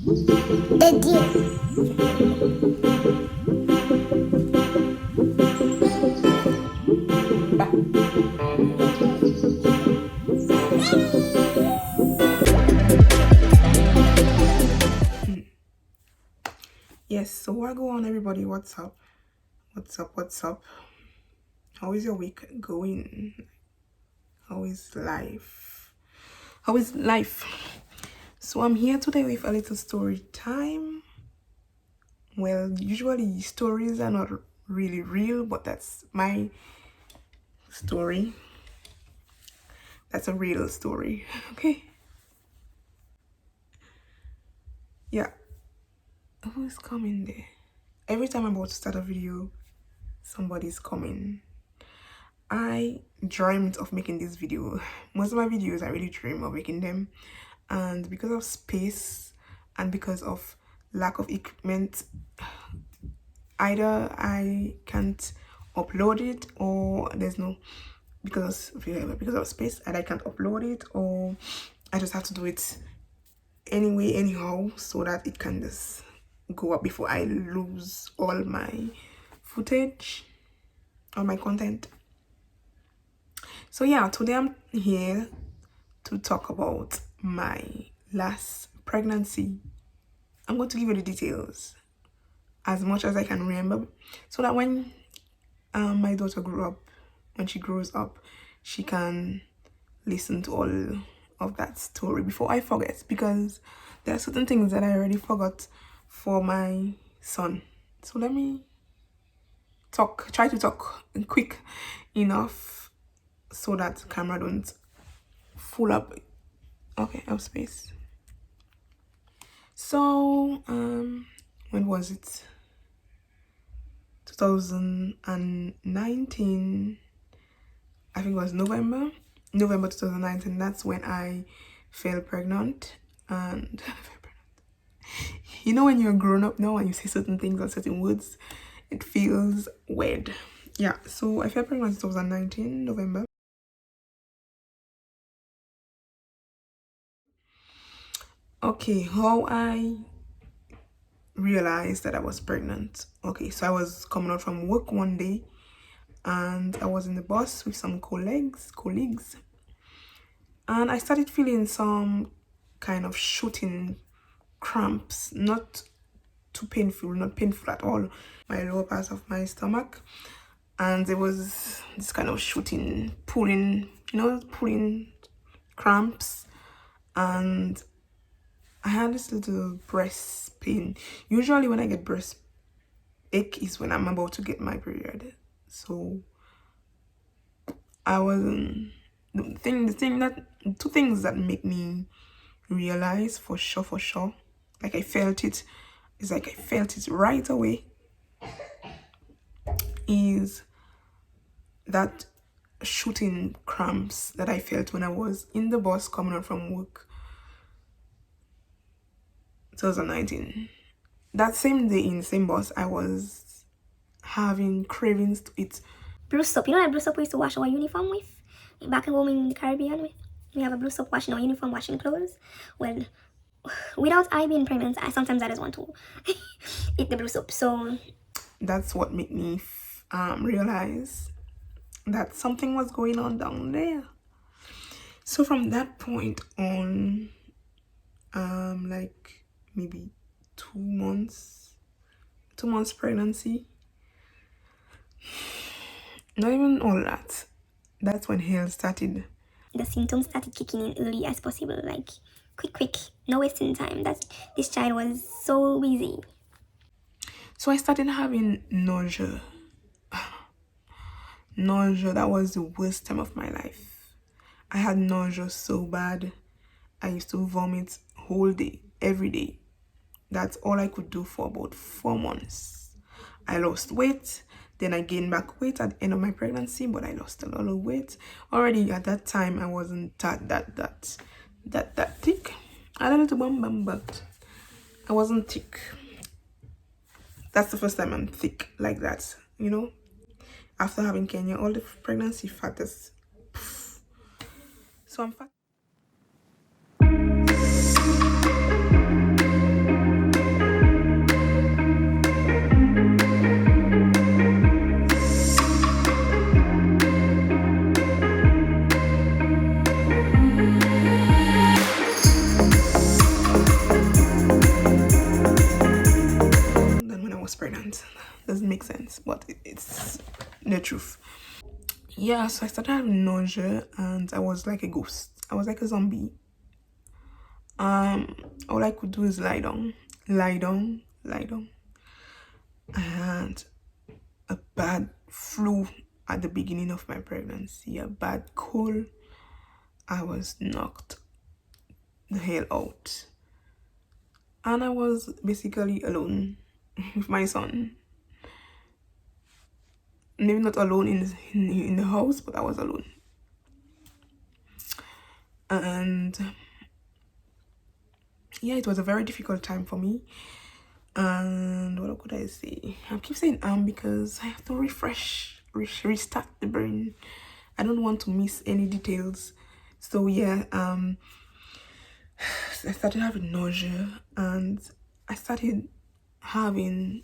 Yes, so what go on, everybody? What's up? What's up? How is your week going? How is life? So I'm here today with a little story time. Well, usually stories are not really real, but that's my story. That's a real story. Okay. Yeah. Who is coming there? Every time I'm about to start a video, somebody's coming. I dreamt of making this video. Most of my videos, I really dream of making them, and because of space and because of lack of equipment, either I can't upload it, or there's no, because of space, and I can't upload it, or I just have to do it anyway anyhow, so that it can just go up before I lose all my footage or my content. So yeah, today I'm here to talk about my last pregnancy. I'm going to give you the details as much as I can remember, so that when my daughter when she grows up, she can listen to all of that story before I forget, because there are certain things that I already forgot for my son. So let me try to talk quick enough so that camera don't full up. Okay, I have space. So when was it? 2019, I think it was November 2019. That's when I fell pregnant. And you know, when you're grown up now and you say certain things or certain words, it feels weird. Yeah, so I fell pregnant in 2019 November. Okay, how I realized that I was pregnant. Okay, so I was coming out from work one day, and I was in the bus with some colleagues, and I started feeling some kind of shooting cramps, not not painful at all, my lower part of my stomach, and there was this kind of shooting, pulling cramps, and I had this little breast pain. Usually when I get breast ache is when I'm about to get my period. So I wasn't two things that make me realize for sure, like I felt it, it's like I felt it right away, is that shooting cramps that I felt when I was in the bus coming out from work 2019. That same day in the same bus, I was having cravings to eat blue soap. You know that blue soap we used to wash our uniform with? Back home in the Caribbean, we have a blue soap washing our uniform, washing clothes. Well, without I being pregnant, I sometimes just want to eat the blue soap. So that's what made me realize that something was going on down there. So from that point on, like maybe 2 months pregnancy, not even all that, that's when hell started. The symptoms started kicking in early as possible, like quick, no wasting time. This child was so busy. So I started having nausea. Nausea, that was the worst time of my life. I had nausea so bad. I used to vomit whole day, every day. That's all I could do for about 4 months. I lost weight, then I gained back weight at the end of my pregnancy, but I lost a lot of weight. Already at that time, I wasn't that thick. I had a little bum, but I wasn't thick. That's the first time I'm thick like that, you know. After having Kenya, all the pregnancy fat is poof. So I'm fat. make sense, but it's the truth. Yeah, so I started having nausea and I was like a ghost. I was like a zombie. All I could do is lie down, lie down, lie down. I had a bad flu at the beginning of my pregnancy, a bad cold. I was knocked the hell out. And I was basically alone with my son. Maybe not alone in the house, but I was alone. And yeah, it was a very difficult time for me. And what could I say? I keep saying because I have to restart the brain. I don't want to miss any details. So yeah, I started having nausea and I started having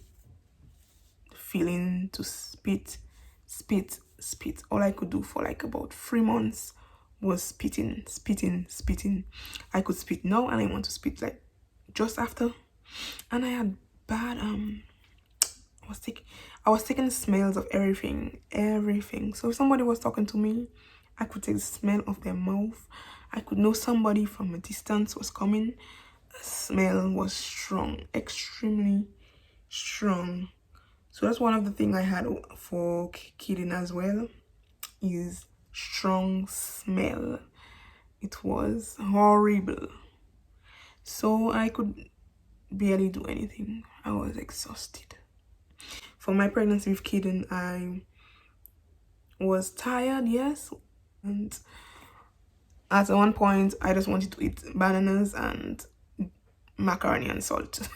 feeling to spit. All I could do for like about 3 months was spitting. I could spit now and I want to spit like just after. And I had bad I was taking smells of everything. So if somebody was talking to me, I could take the smell of their mouth. I could know somebody from a distance was coming. The smell was strong, extremely strong. So that's one of the things I had for kidding as well, is strong smell. It was horrible. So I could barely do anything. I was exhausted. For my pregnancy with kidden, I was tired, yes. And at one point, I just wanted to eat bananas and macaroni and salt.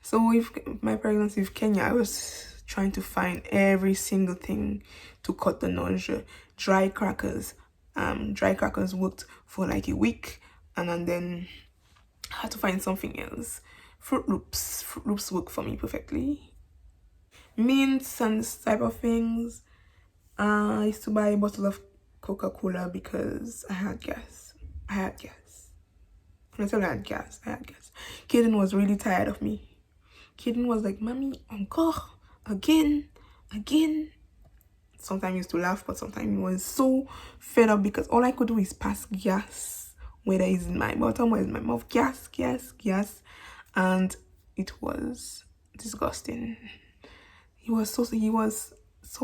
So with my pregnancy with Kenya, I was trying to find every single thing to cut the nausea. Dry crackers worked for like a week, and then I had to find something else. Fruit Loops work for me perfectly. Mints and this type of things. I used to buy a bottle of Coca-Cola because I had gas. When I tell you I had gas. Kaden was really tired of me. Kaden was like, "Mommy, encore, again." Sometimes he used to laugh, but sometimes he was so fed up because all I could do is pass gas, whether it's in my bottom or in my mouth, gas. And it was disgusting. He was so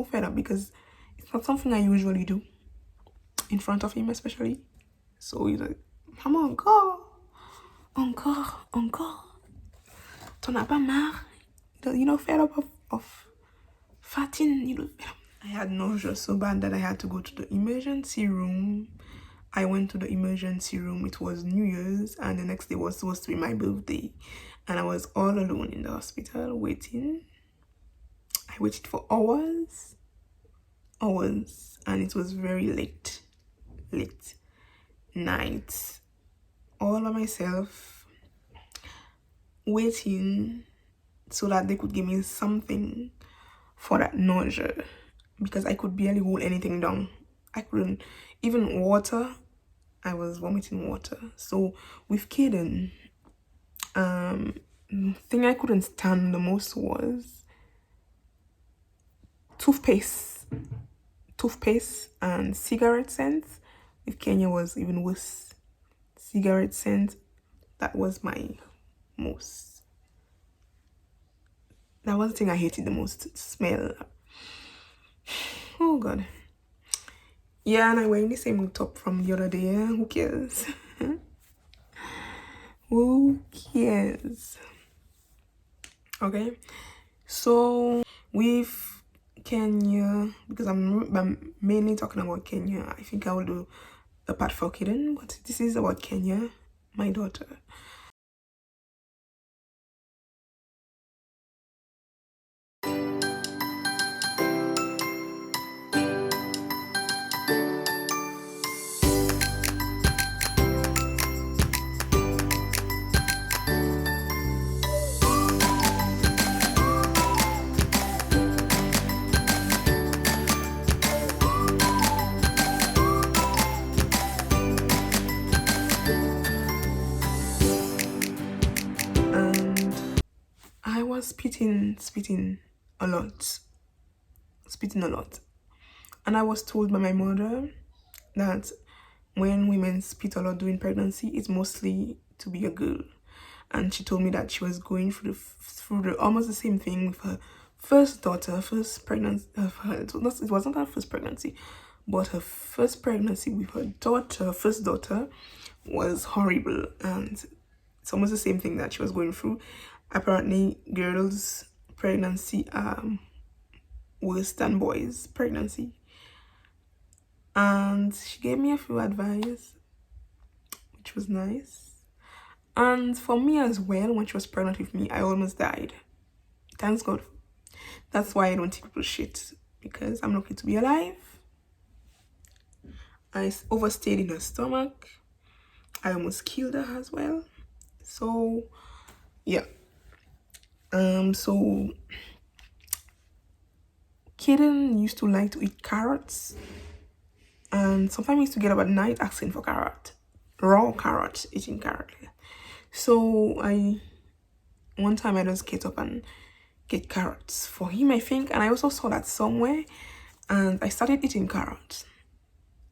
fed up because it's not something I usually do in front of him, especially. So he's like, "Come on, encore. T'en as pas marre? Fed up of farting, I had nausea so bad that I had to go to the emergency room. I went to the emergency room. It was New Year's, and the next day was supposed to be my birthday. And I was all alone in the hospital waiting. I waited for hours, and it was very late night, all by myself, waiting so that they could give me something for that nausea, because I could barely hold anything down. I couldn't, even water, I was vomiting water. So with Kaden, thing I couldn't stand the most was toothpaste and cigarette scents. With Kenya was even worse. Cigarette scent, that was the thing I hated the most. Smell. Oh god. Yeah, and I wearing the same top from the other day. Who cares? Who cares? Okay, so with Kenya, because I'm mainly talking about Kenya, I think I will do a part for Kiden, but this is about Kenya, my daughter. was spitting a lot, spitting a lot. And I was told by my mother that when women spit a lot during pregnancy, it's mostly to be a girl. And she told me that she was going through the almost the same thing with her first daughter, first pregnancy. It wasn't her first pregnancy, but her first pregnancy with her daughter, her first daughter, was horrible, and it's almost the same thing that she was going through. Apparently, girls' pregnancy worse than boys' pregnancy, and she gave me a few advice, which was nice. And for me as well, when she was pregnant with me, I almost died. Thanks God. That's why I don't take people's shit, because I'm lucky to be alive. I overstayed in her stomach. I almost killed her as well. So yeah. So Kaden used to like to eat carrots, and sometimes he used to get up at night asking for carrot, raw carrot, eating carrot. So one time I just get up and get carrots for him, I think, and I also saw that somewhere, and I started eating carrots,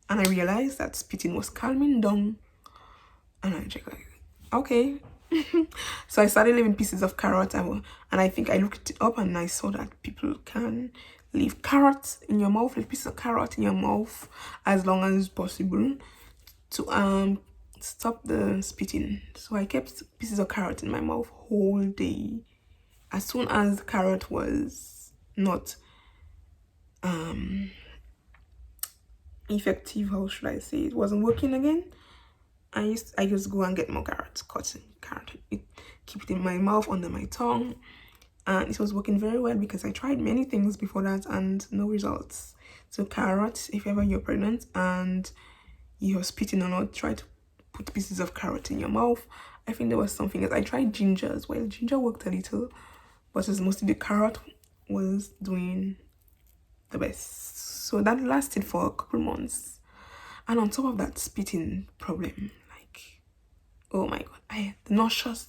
and I realized that spitting was calming down, and I checked like, okay. So I started leaving pieces of carrot, and I think I looked it up and I saw that people can leave carrots in your mouth, leave pieces of carrot in your mouth as long as possible to stop the spitting. So I kept pieces of carrot in my mouth whole day. As soon as the carrot was not effective, how should I say, it wasn't working again, I just go and get more carrots, cut carrot, keep it in my mouth, under my tongue, and it was working very well because I tried many things before that and no results. So carrots, if ever you're pregnant and you're spitting or not, try to put pieces of carrot in your mouth. I think there was something else. I tried ginger as well. Ginger worked a little, but it's mostly the carrot was doing the best. So that lasted for a couple months. And on top of that spitting problem, like, oh my God, I had nauseous,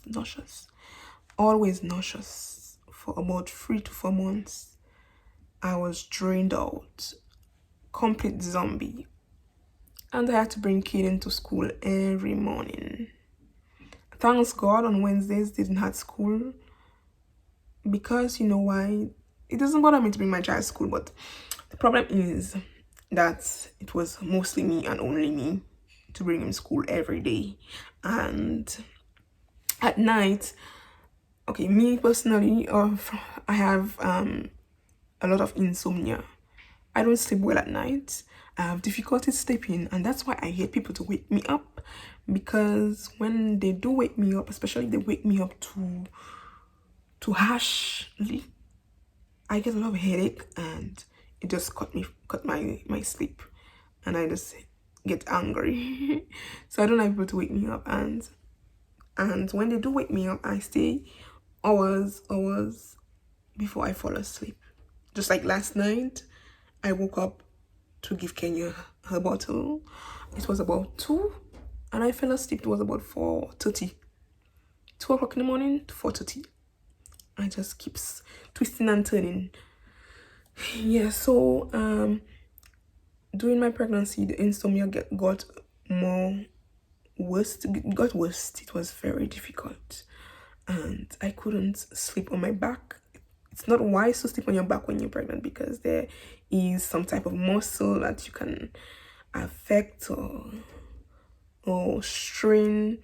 always nauseous for about 3 to 4 months. I was drained out, complete zombie. And I had to bring Kaden to school every morning. Thanks God on Wednesdays didn't have school, because you know why? It doesn't bother me to bring my child to school, but the problem is that it was mostly me and only me to bring him to school every day. And at night, okay, me personally, I have a lot of insomnia. I don't sleep well at night. I have difficulty sleeping, and that's why I hate people to wake me up, because when they do wake me up, especially if they wake me up too harshly, I get a lot of headache, and it just cut my sleep, and I just get angry. So I don't like people to wake me up, and when they do wake me up, I stay hours before I fall asleep. Just like last night, I woke up to give Kenya her bottle. It was about 2, and I fell asleep. It was about 4:30. 2 o'clock in the morning to 4:30. I just keeps twisting and turning. Yeah, so during my pregnancy, the insomnia got worse. It got worse. It was very difficult, and I couldn't sleep on my back. It's not wise to sleep on your back when you're pregnant, because there is some type of muscle that you can affect or strain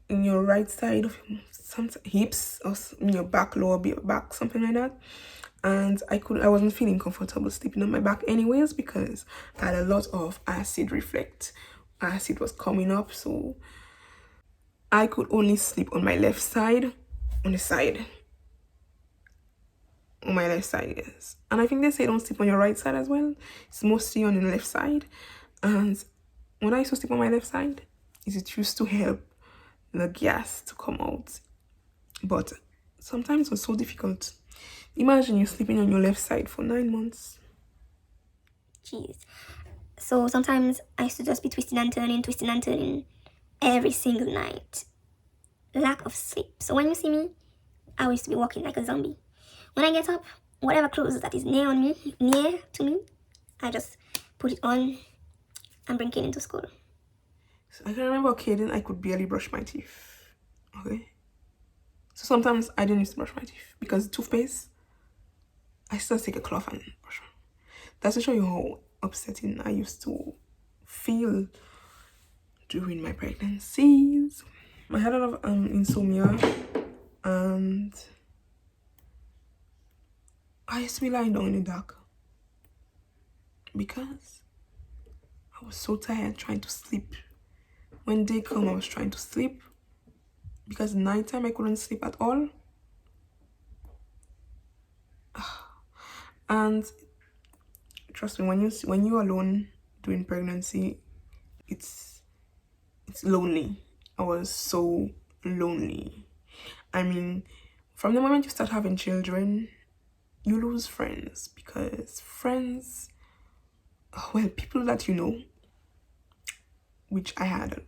in your right side of some hips, or in your back, lower back, something like that. And I wasn't feeling comfortable sleeping on my back anyways, because I had a lot of acid reflux. Acid was coming up, so I could only sleep on my left side, on my left side, yes. And I think they say don't sleep on your right side as well. It's mostly on the left side. And when I used to sleep on my left side, it used to help the gas to come out. But sometimes it was so difficult. Imagine you're sleeping on your left side for 9 months. Jeez. So sometimes I used to just be twisting and turning every single night. Lack of sleep. So when you see me I used to be walking like a zombie. When I get up, whatever clothes that is near to me, I just put it on and bring Kaden to school. So I can remember Kaden, I could barely brush my teeth. Okay. So sometimes I didn't used to brush my teeth because toothpaste, I still take a cloth and brush. That's to show you how upsetting I used to feel during my pregnancies. I had a lot of insomnia, and I used to be lying down in the dark because I was so tired trying to sleep. When day come, I was trying to sleep because nighttime I couldn't sleep at all. And trust me, when you're alone during pregnancy, it's lonely. I was so lonely. I mean, from the moment you start having children, you lose friends because friends, well, people that you know, which I had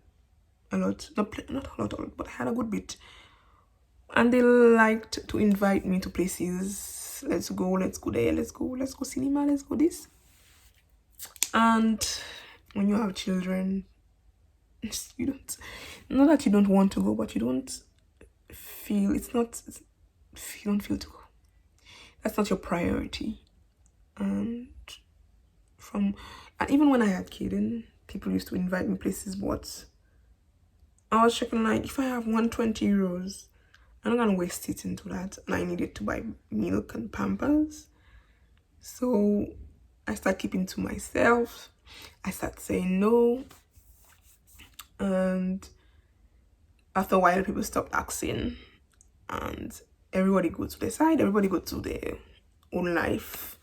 a lot, not a lot, but I had a good bit, and they liked to invite me to places. Let's go there, let's go cinema, let's go this. And when you have children, you don't, not that you don't want to go, but you don't feel, you don't feel to go. That's not your priority. And even when I had Kaden, people used to invite me places, but I was checking, like, if I have 120 euros, I'm not gonna waste it into that. And I needed to buy milk and Pampers. So I started keeping to myself. I started saying no. And after a while, people stopped asking. And everybody go to their side. Everybody go to their own life.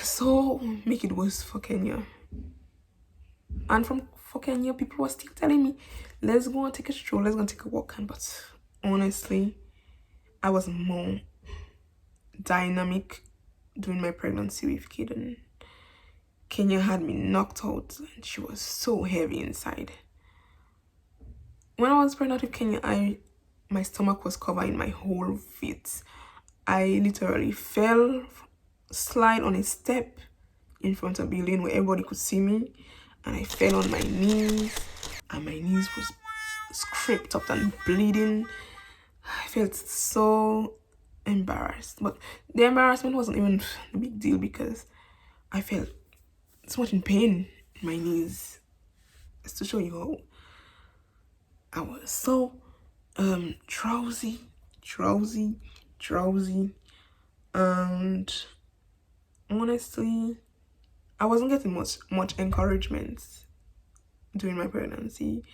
So make it worse for Kenya. And for Kenya, people were still telling me, let's go and take a stroll, let's go and take a walk. But honestly, I was more dynamic during my pregnancy with Kaden. Kenya had me knocked out and she was so heavy inside. When I was pregnant with Kenya, my stomach was covering my whole feet. I literally fell, slide on a step in front of a building where everybody could see me, and I fell on my knees, and my knees was scraped up and bleeding. I felt so embarrassed, but the embarrassment wasn't even a big deal because I felt so much in pain in my knees. Just to show you how I was so drowsy, and honestly, I wasn't getting much encouragement during my pregnancy.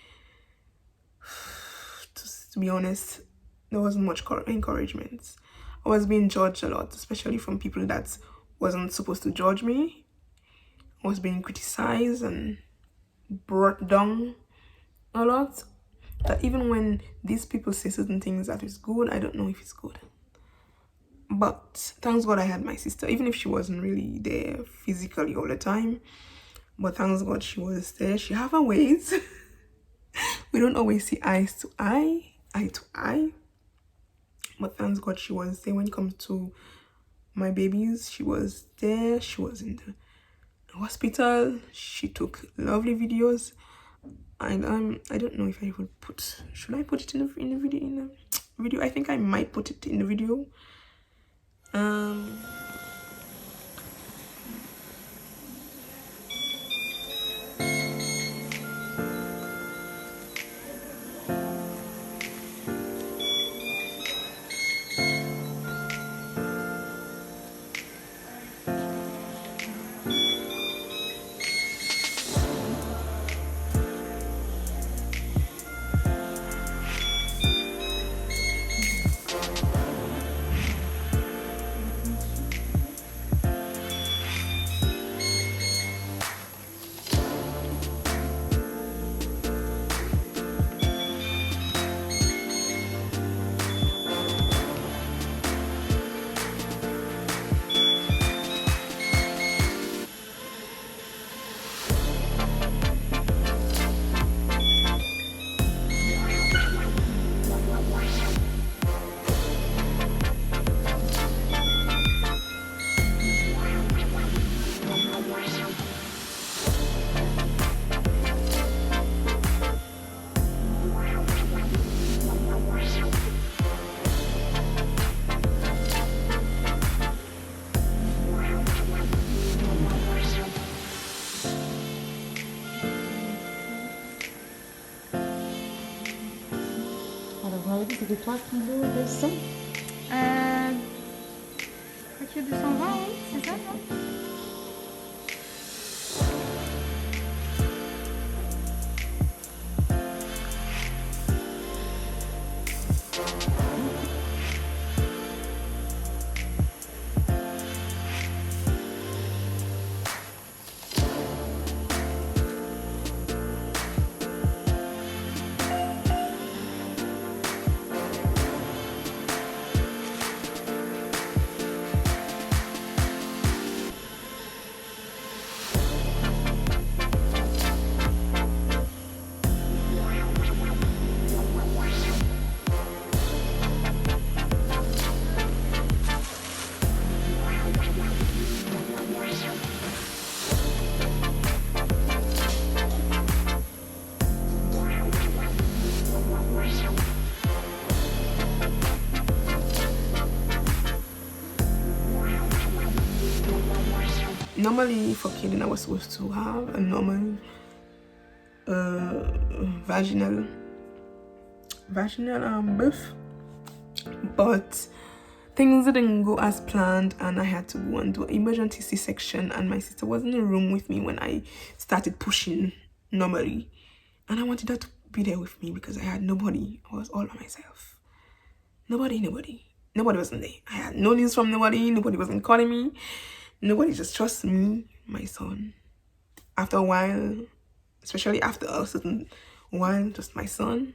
To be honest, there wasn't much encouragement. I was being judged a lot, especially from people that wasn't supposed to judge me. I was being criticized and brought down a lot. That even when these people say certain things that is good, I don't know if it's good. But thanks God I had my sister, even if she wasn't really there physically all the time. But thanks God she was there. She have her ways. We don't always see eye to eye. But thanks God she was there when it comes to my babies. She was there. She was in the hospital. She took lovely videos. And I don't know if I would should I put it in the video? I think I might put it in the video. Alors, on avait dit que c'était 3 kilos de sang. 3 kg 220, oui, c'est ça, non? Normally for kidding, I was supposed to have a normal vaginal birth, but things didn't go as planned and I had to go and do an emergency C-section, and my sister was in the room with me when I started pushing normally, and I wanted her to be there with me because I had nobody. I was all by myself. Nobody wasn't there. I had no news from nobody wasn't calling me, nobody just trusts me, my son. After a while, especially after a certain while, just my son,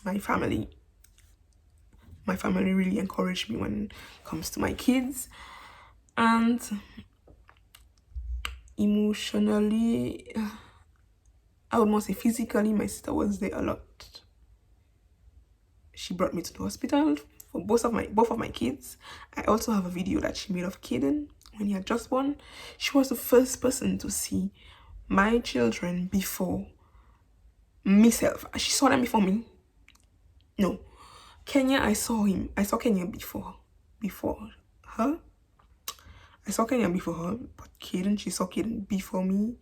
my family really encouraged me when it comes to my kids. And emotionally, I would not say physically, my sister was there a lot. She brought me to the hospital for both of my kids. I also have a video that she made of Kaden when he had just born. She was the first person to see my children before myself. She saw them before me. No, Kenya, I saw Kenya before her. I saw Kenya before her, but Kaden, she saw Kaden before me.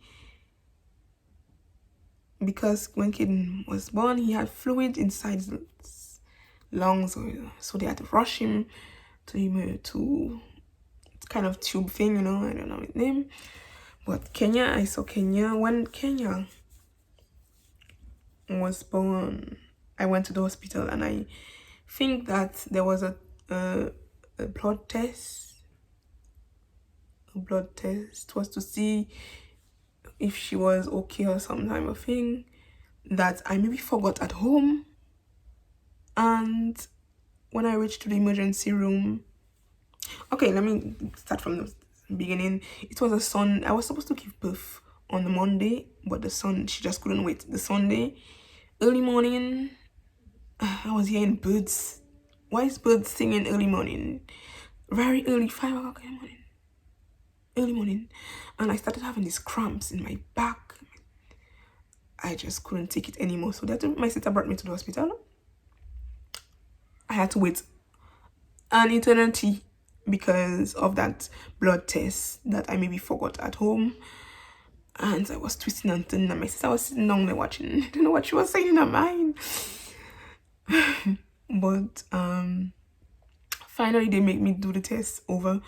Because when Kaden was born, he had fluid inside his lungs, so they had to rush him to kind of tube thing, I don't know his name. But Kenya, I saw Kenya. When Kenya was born, I went to the hospital, and I think that there was a blood test. A blood test was to see if she was okay or some type of thing that I maybe forgot at home. And when I reached to the emergency room, okay, let me start from the beginning. It was a son. I was supposed to give birth on the Monday, but the son, she just couldn't wait. The Sunday, early morning, I was hearing birds. Why is birds singing early morning? Very early, 5 o'clock in the morning. Early morning. And I started having these cramps in my back. I just couldn't take it anymore. So that my sister brought me to the hospital. I had to wait an eternity because of that blood test that I maybe forgot at home. And I was twisting and turning, and my sister was sitting down there watching. I don't know what she was saying in her mind. But finally they made me do the test over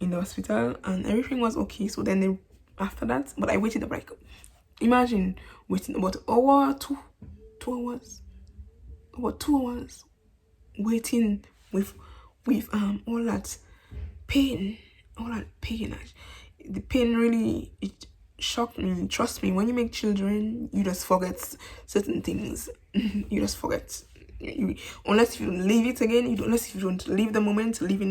in the hospital, and everything was okay. So then after that, but I waited like, imagine waiting about an hour, 2 hours, about 2 hours waiting with all that pain. The pain really, it shocked me. Trust me, when you make children, you just forget certain things. You just forget. Unless you don't live it again, unless you don't live in the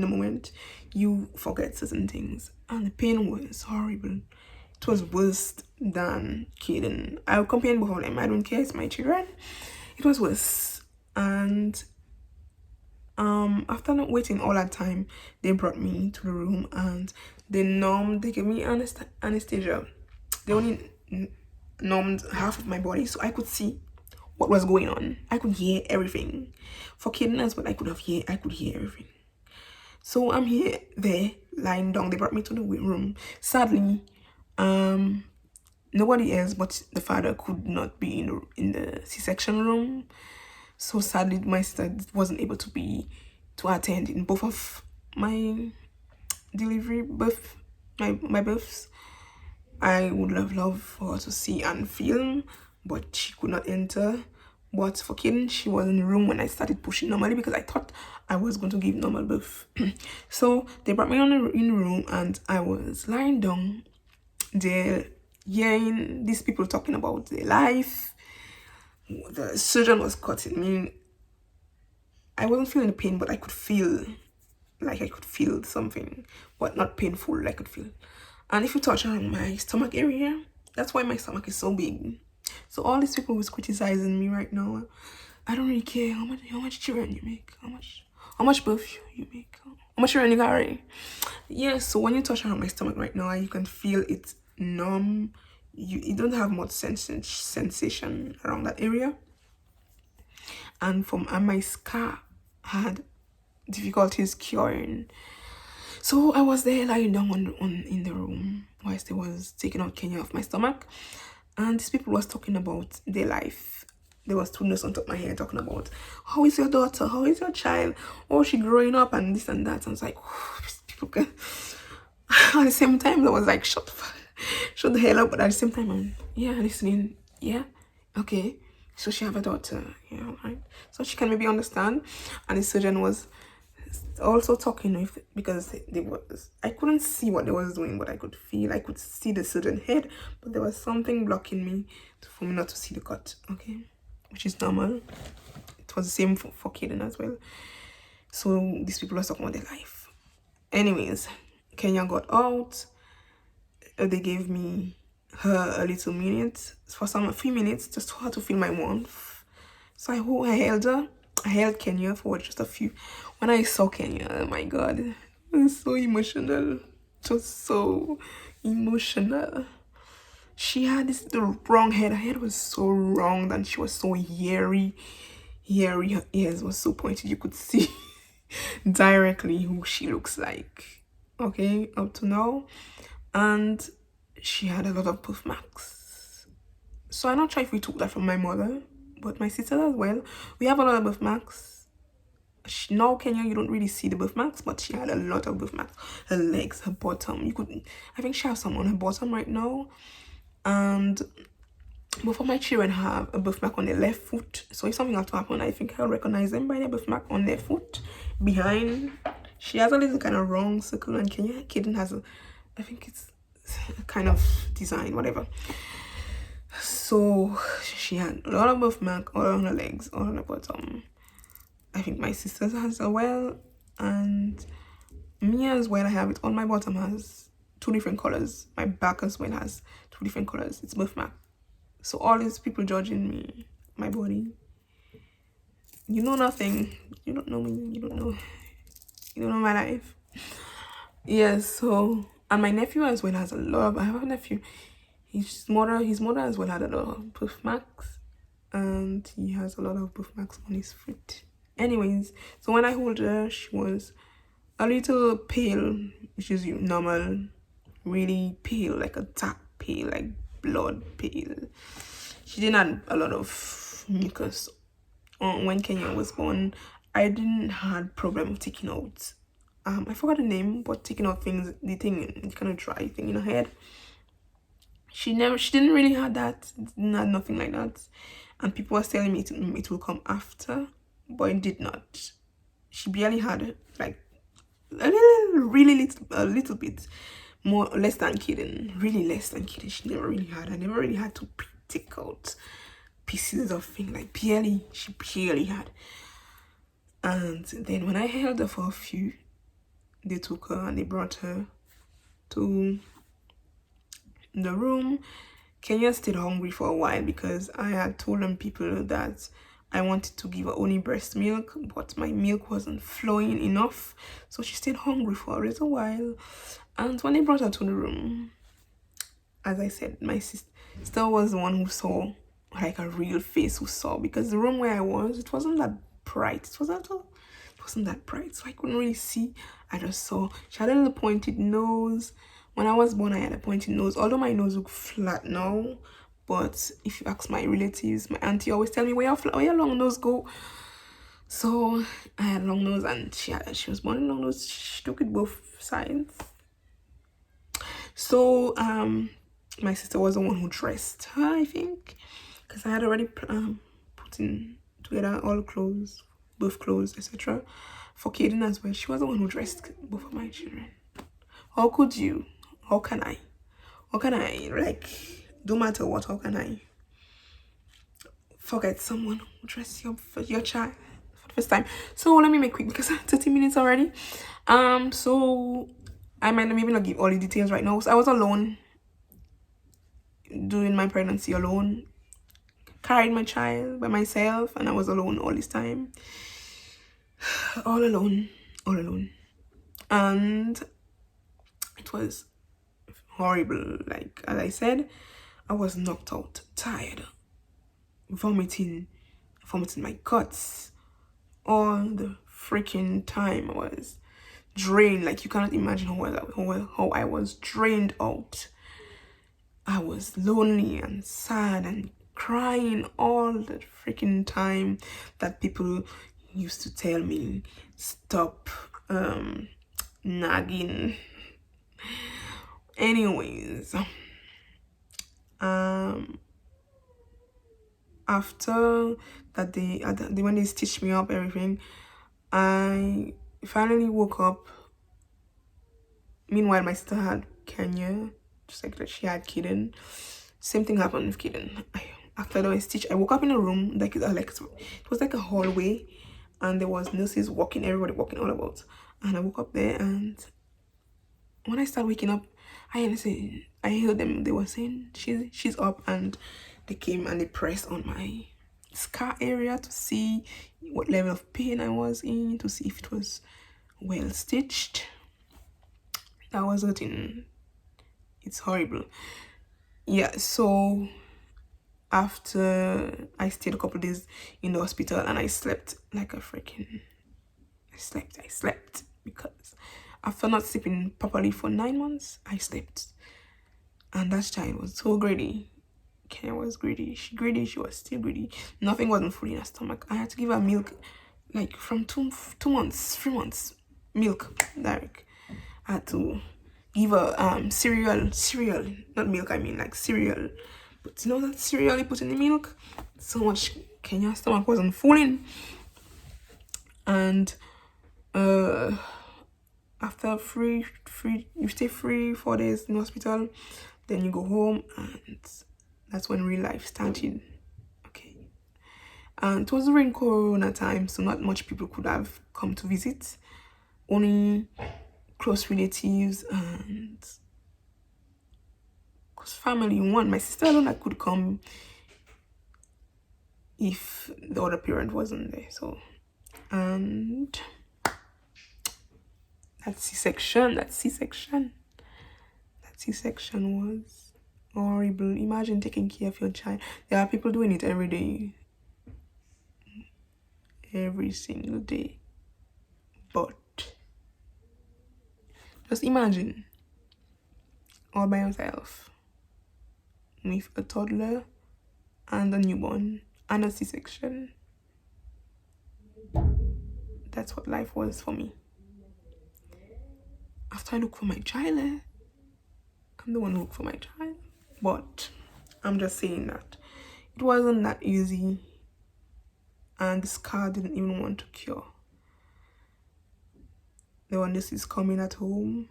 moment, you forget certain things. And the pain was horrible. It was worse than Kaden. I'll compare both of them. I don't care, it's my children. It was worse. And after not waiting all that time, they brought me to the room, and they gave me anesthesia. They only numbed half of my body, so I could see what was going on. I could hear everything. For Kaden as well, I could hear everything. So I'm there, lying down. They brought me to the room. Sadly, nobody else but the father could not be in the C-section room. So sadly, my sister wasn't able to attend in both of my my births. I would have loved for her to see and film, but she could not enter. But for Kaden, she was in the room when I started pushing normally because I thought I was going to give normal birth. So they brought me in the room and I was lying down there hearing these people talking about their life. The surgeon was cutting me. I wasn't feeling the pain, but I could feel something, but not painful. I could feel. And if you touch on my stomach area, that's why my stomach is so big. So all these people was criticizing me right now. I don't really care how much children you make, how much birth you make, how much children you got already. Yeah, so when you touch around my stomach right now, you can feel it numb. You don't have much sensation around that area. And my scar had difficulties curing. So I was there lying down in the room whilst they was taking out Kenya off my stomach, and these people was talking about their life. There was two nurses on top of my head talking about, how is your daughter, how is your child, oh, she growing up and this and that. And I was like, people can. At the same time I was like, shut the hell up. But at the same time I'm listening. Yeah, okay, so she have a daughter, yeah, right, so she can maybe understand. And the surgeon was also talking with, because I couldn't see what they was doing, but I could see the surgeon head, but there was something blocking me for me not to see the cut, okay, which is normal. It was the same for Kaden as well. So these people are talking about their life. Anyways, Kenya got out. They gave me her a little minute, for a few minutes, just for her to feel my warmth. So I held her. I held Kenya for just a few. When I saw Kenya, oh my god, it was so emotional. Just so emotional. She had the wrong head. Her head was so wrong, and she was so hairy. Her ears was so pointed. You could see directly who she looks like. Okay, up to now. And she had a lot of birthmarks. So I'm not sure if we took that from my mother, but my sister as well. We have a lot of birthmarks. Now Kenya, you don't really see the birthmarks, but she had a lot of birthmarks. Her legs, her bottom. I think she has some on her bottom right now. And both of my children have a birthmark on their left foot. So if something has to happen, I think I'll recognize them by their birthmark on their foot. Behind, she has a little kind of wrong circle, and Kaden has I think it's a kind of design, whatever. So she had a lot of birthmark all on her legs, all on her bottom. I think my sister has as well, and me as well. I have it on my bottom, has 2 different colors. My back as well has 2 different colors. It's birthmark. So all these people judging me, my body. You know nothing. You don't know me. You don't know my life. Yes. So, and my nephew as well has a lot of. I have a nephew. His mother as well had a lot of birthmarks, and he has a lot of birthmarks on his foot. Anyways, so when I hold her, she was a little pale, which is normal, really pale, like a dark pale, like blood pale. She didn't have a lot of mucus. When Kenya was born, I didn't have problem of taking out, I forgot the name, but taking out things, the kind of dry thing in her head. She didn't really have that, didn't have nothing like that. And people were telling me it will come after, but it did not. She barely had like a little bit more, less than Kaden, really less than Kaden. She never really had. I never really had to take out pieces of thing, like barely. She barely had. And then when I held her for a few, they took her and they brought her to the room. Kenya stayed hungry for a while because I had told them people that I wanted to give her only breast milk, but my milk wasn't flowing enough, so she stayed hungry for a little while. And when they brought her to the room, as I said, my sister was the one who saw, like a real face who saw, because the room where I was, it wasn't that bright. It wasn't that bright, so I couldn't really see. I just saw she had a little pointed nose. When I was born, I had a pointed nose, although my nose looked flat now, But if you ask my relatives, my auntie always tell me where your long nose go. So I had long nose, and she was born in long nose. She took it both sides. So my sister was the one who dressed her, I think, because I had already put in together all clothes, both clothes, etc. for Kaden as well. She was the one who dressed both of my children. How could you? How can I? How can I, like, no matter what, how can I forget someone who dressed your child for the first time? So let me make quick because 30 minutes already. So I might maybe not give all the details right now. So I was alone during my pregnancy, alone, carried my child by myself, and I was alone all this time. All alone. And it was horrible. Like, as I said, I was knocked out, tired, vomiting my guts all the freaking time. I was drained. Like, you cannot imagine how I was drained out. I was lonely and sad and crying all the freaking time that people used to tell me, stop nagging. Anyways, after that day, when they stitched me up, everything, I finally woke up. Meanwhile, my sister had Kenya, just like that she had Kaden. Same thing happened with Kaden. After the stitch, I woke up in a room like it was like a hallway, and there was nurses walking, everybody walking all about. And I woke up there, and when I started waking up, I heard them. They were saying she's up, and they came and they pressed on my scar area to see what level of pain I was in, to see if it was well stitched. That was hurting. It's horrible. Yeah, so after I stayed a couple of days in the hospital, and I slept like a freaking... I slept because after not sleeping properly for 9 months, I slept. And that child was so greedy. Kenya was greedy. She was still greedy. Nothing wasn't full in her stomach. I had to give her milk, like from 3 months, milk, direct. I had to give her cereal, not milk, I mean like cereal. But you know that cereal you put in the milk? So much Kenya's stomach wasn't fulling. And after you stay free 4 days in the hospital, then you go home, and that's when real life started. Okay. And it was during Corona time, so not much people could have come to visit. Only close relatives and close family. One, my sister alone, that could come if the other parent wasn't there. So, and that C-section was horrible. Imagine taking care of your child. There are people doing it every day, every single day. But just imagine all by yourself with a toddler and a newborn and a C-section. That's what life was for me. After I look for my child, I'm the one who looked for my child. But I'm just saying that it wasn't that easy, and the scar didn't even want to cure. There were nurses coming at home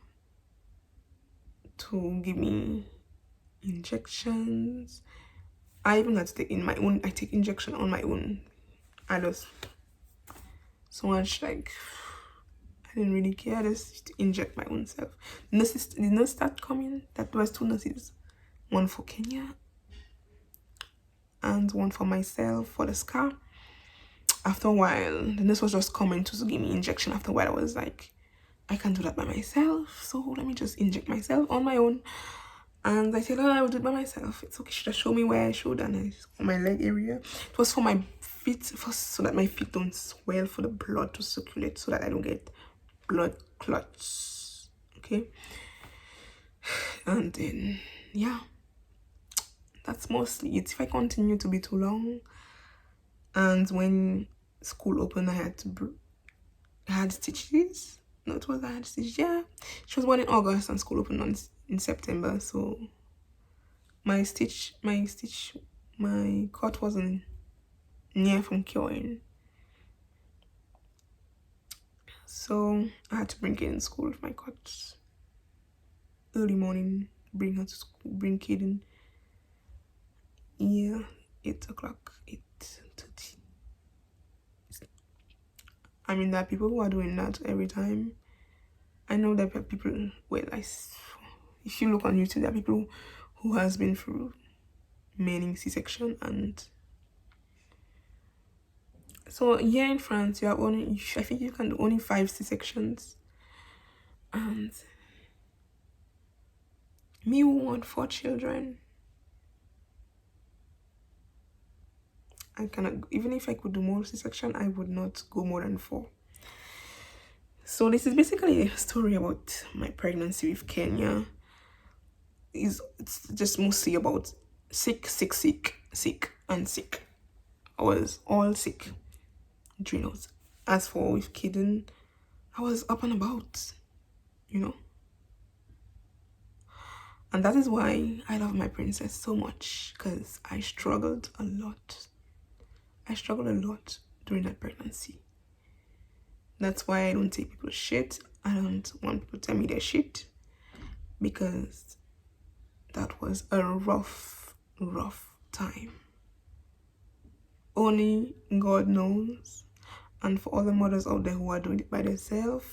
to give me injections. I even had to take in my own. I take injection on my own. I just so much, like, I didn't really care. I just inject my own self. The nurse started coming. That was 2 nurses, one for Kenya and one for myself for the scar. After a while, the nurse was just coming to give me injection. After a while, I was like, I can't do that by myself, so let me just inject myself on my own. And I said, oh, I will do it by myself. It's okay. She just showed me where I should, and I on my leg area. It was for my feet, so that my feet don't swell, for the blood to circulate, so that I don't get blood clots. Okay. And then, yeah, that's mostly it. If I continue to be too long, and when school opened, I had stitches. No, it was I had stitches. Yeah, she was born in August, and school opened in September. So my cut wasn't near from curing. So I had to bring it in school with my cut early morning. Bring her to school. Bring kid in. Yeah, 8 o'clock. 8:30. I mean, there are people who are doing that every time. I know that there are people. Well, if you look on YouTube, there are people who has been through many C-section, and so here in France, you have only. I think you can do only 5 C-sections, and me who want 4 children, I cannot. Even if I could do more C-section, I would not go more than 4. So this is basically a story about my pregnancy with Kenya. It's just mostly about sick, and sick. I was all sick during those. As for with Kiden, I was up and about, you know. And that is why I love my princess so much, because I struggled a lot. I struggled a lot during that pregnancy. That's why I don't take people's shit. I don't want people to tell me their shit, because that was a rough time. Only God knows. And for all the mothers out there who are doing it by themselves,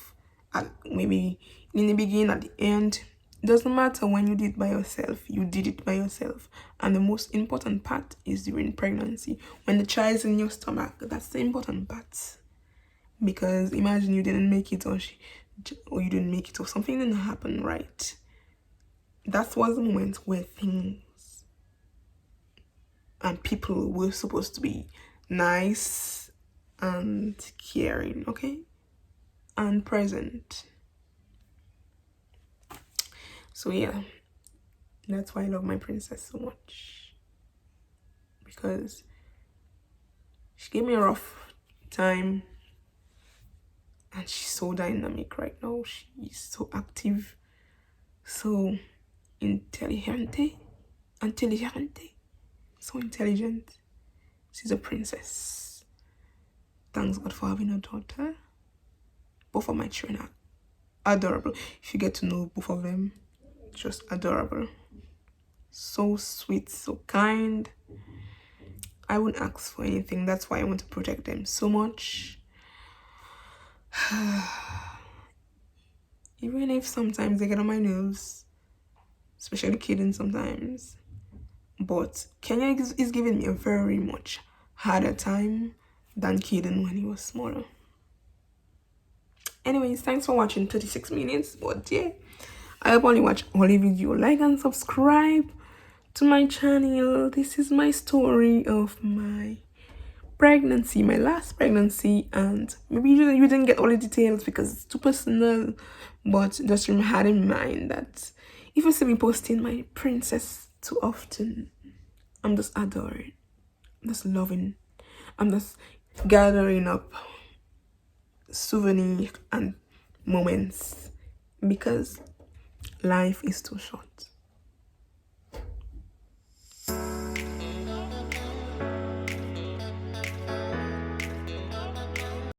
maybe in the beginning, at the end, it doesn't matter when you did it by yourself, you did it by yourself. And the most important part is during pregnancy. When the child is in your stomach, that's the important part. Because imagine you didn't make it, or you didn't make it, or something didn't happen right. That was the moment where things and people were supposed to be nice and caring, okay? And present. So yeah, that's why I love my princess so much. Because she gave me a rough time, and she's so dynamic right now. She's so active, so intelligente, so intelligent. She's a princess. Thanks God for having a daughter. Both of my children are adorable. If you get to know both of them, just adorable. So sweet, so kind. I wouldn't ask for anything. That's why I want to protect them so much. Even if sometimes they get on my nerves, especially kidding sometimes. But Kenya is giving me a very much harder time than Kaden when he was smaller. Anyways, thanks for watching 36 minutes. But yeah, I hope you watch all the video. Like and subscribe to my channel. This is my story of my pregnancy, my last pregnancy, and maybe you didn't get all the details because it's too personal, but just had in mind that if you see me posting my princess too often, I'm just adoring, I'm just loving, I'm just gathering up souvenirs and moments, because life is too short.